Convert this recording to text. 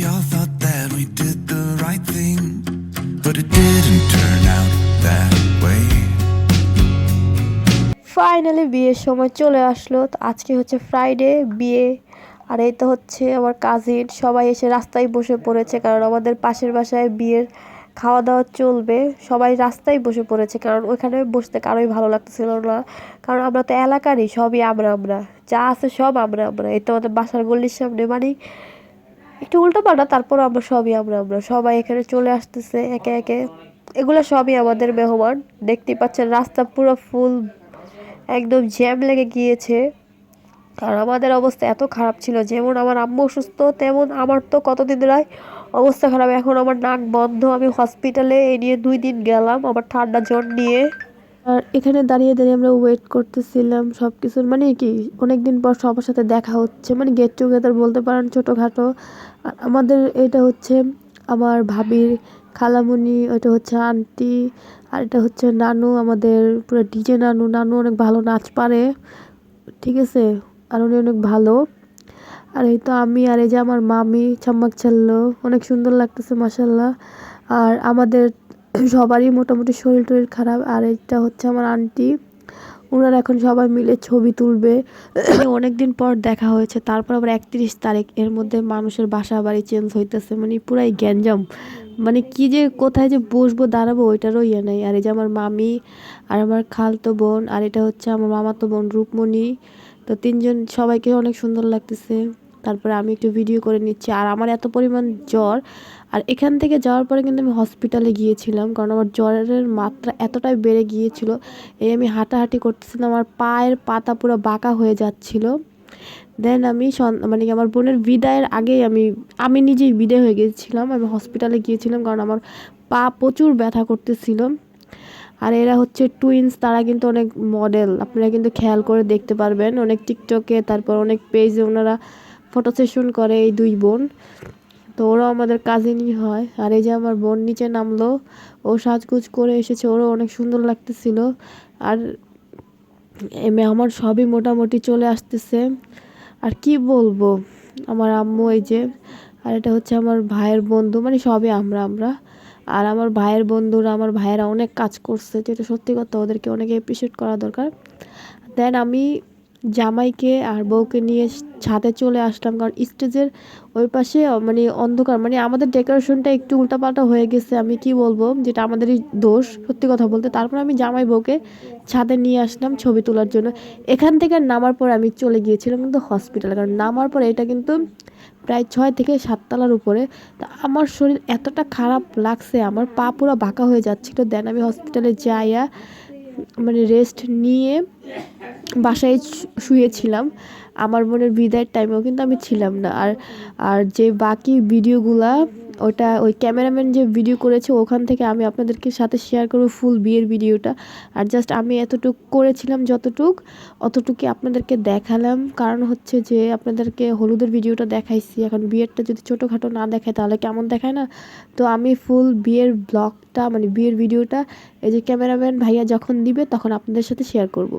all thought that we did the right thing, but it didn't turn out that way. Finally বিয়ের সময় চলে আসলো। তো আজকে হচ্ছে ফ্রাইডে বিয়ে। আর এই তো হচ্ছে আমার কাজিন সবাই এসে রাস্তায় বসে পড়েছে, কারণ আমাদের পাশের বাসায় বিয়ের খাওয়া দাওয়া চলবে। সবাই রাস্তায় বসে পড়েছে, কারণ ওইখানে বসতে কারোই ভালো লাগতেছিল না, কারণ আমরা তো এলাকারই, সবই আমরা আমরা যা আছে সব আমরা আমরা। এই তো আমাদের বাসার গল্লির সামনে, মানে একটু উল্টো পাল্টা, তারপর আমরা সবই আমরা আমরা। সবাই এখানে চলে আসতেছে একে একে। এগুলো সবই আমাদের মেহমান। দেখতেই পাচ্ছেন রাস্তা পুরো ফুল, একদম জ্যাম লেগে গিয়েছে। আর আমাদের অবস্থা এত খারাপ ছিল, যেমন আমার আম্মু অসুস্থ তেমন আমার তো কতদিন ধরে অবস্থা খারাপ। এখন আমার নাক বন্ধ, আমি হসপিটালে এই নিয়ে 2 দিন গেলাম আমার ঠান্ডা জ্বর নিয়ে। আর এখানে দাঁড়িয়ে দাঁড়িয়ে আমরা ওয়েট করতেছিলাম সব কিছুর, মানে কি অনেকদিন পর সবার সাথে দেখা হচ্ছে, মানে গেট টুগেদার বলতে পারেন ছোটোখাটো। আর আমাদের এটা হচ্ছে আমার ভাবির খালামুনি, ওইটা হচ্ছে আন্টি, আর এটা হচ্ছে নানু, আমাদের পুরো ডিজে নানু। নানু অনেক ভালো নাচ পারে, ঠিক আছে, আর উনি অনেক ভালো। আর এই তো আমি, আর এই যে আমার মামি চাম্মাক ছাড়লো, অনেক সুন্দর লাগতেছে মাসাল্লাহ। আর আমাদের সবারই মোটামুটি শরীর টরীর খারাপ। আর এটা হচ্ছে আমার আন্টি, ওনারা এখন সবাই মিলে ছবি তুলবে। অনেক দিন পর দেখা হয়েছে, তারপর আবার 31 তারিখ, এর মধ্যে মানুষের বাসা বাড়ি চেঞ্জ হইতেছে, মানে পুরাই গ্যাঞ্জাম। মানে কি যে কোথায় যে বসবো দাঁড়াবো ওইটারও ইয়ে নেই। আর এই যে আমার মামি, আর আমার খালতো বোন, আর এটা হচ্ছে আমার মামাতো বোন রূপমণি। তো তিনজন, সবাইকে অনেক সুন্দর লাগতেছে। তারপরে আমি একটু ভিডিও করে নিচ্ছি। আর আমার এত পরিমাণ জ্বর, আর এখান থেকে যাওয়ার পরে কিন্তু আমি হসপিটালে গিয়েছিলাম, কারণ আমার জ্বরের মাত্রা এতটাই বেড়ে গিয়েছিল। এই আমি হাঁটাহাঁটি করতেছিলাম, আমার পায়ের পাতা পুরো বাঁকা হয়ে যাচ্ছিল। দেন আমি মানে কি আমার বোনের বিদায়ের আগেই আমি নিজেই বিদায় হয়ে গিয়েছিলাম। আমি হসপিটালে গিয়েছিলাম, কারণ আমার পা প্রচুর ব্যথা করতেছিল। আর এরা হচ্ছে টুইন্স, তারা কিন্তু অনেক মডেল, আপনারা কিন্তু খেয়াল করে দেখতে পারবেন অনেক টিকটকে, তারপর অনেক পেজে ওনারা ফটো সেশন করে, এই দুই বোন। তো ওরাও আমাদের কাজিনই হয়। আর এই যে আমার বোন নিচে নামলো, ও সাজগুজ করে এসেছে, ওরও অনেক সুন্দর লাগতেছিল। আর আমার সবই মোটামুটি চলে আসতেছে। আর কি বলবো, আমার আম্মু এই যে, আর এটা হচ্ছে আমার ভাইয়ের বন্ধু, মানে সবই আমরা আমরা। আর আমার ভাইয়ের বন্ধুরা, আমার ভাইয়েরা অনেক কাজ করছে, যেটা সত্যি কথা, ওদেরকে অনেক অ্যাপ্রিসিয়েট করা দরকার। দেন আমি জামাইকে আর বউকে নিয়ে ছাদে চলে আসলাম, কারণ স্টেজের ওই পাশে মানে অন্ধকার, মানে আমাদের ডেকোরেশনটা একটু উল্টাপাল্টা হয়ে গেছে, আমি কি বলবো, যেটা আমাদেরই দোষ সত্যি কথা বলতে। তারপর আমি জামাই বউকে ছাদে নিয়ে আসলাম ছবি তোলার জন্য। এখান থেকে নামার পর আমি চলে গিয়েছিলাম কিন্তু হসপিটালে, কারণ নামার পরে এটা কিন্তু প্রায় 6 থেকে 7 তলার উপরে। তা আমার শরীর এতটা খারাপ লাগছে, আমার পা পুরো বাঁকা হয়ে যাচ্ছিল। দেন আমি হসপিটালে যাইয়া মানে রেস্ট নিয়ে বাসায় শুয়েছিলাম। আমার বোনের বিদায়ের টাইমেও কিন্তু আমি ছিলাম না। আর আর যে বাকি ভিডিওগুলা, ওটা ওই ক্যামেরাম্যান যে ভিডিও করেছে, ওখান থেকে আমি আপনাদেরকে সাথে শেয়ার করবো ফুল বিয়ের ভিডিওটা। আর জাস্ট আমি এতটুকু করেছিলাম, অতটুকুই আপনাদেরকে দেখালাম, কারণ হচ্ছে যে আপনাদেরকে হলুদের ভিডিওটা দেখাইছি, এখন বিয়েরটা যদি ছোটোখাটো না দেখায় তাহলে কেমন দেখায় না। তো আমি ফুল বিয়ের ব্লগটা, মানে বিয়ের ভিডিওটা, এই যে ক্যামেরাম্যান ভাইয়া যখন দিবে তখন আপনাদের সাথে শেয়ার করব।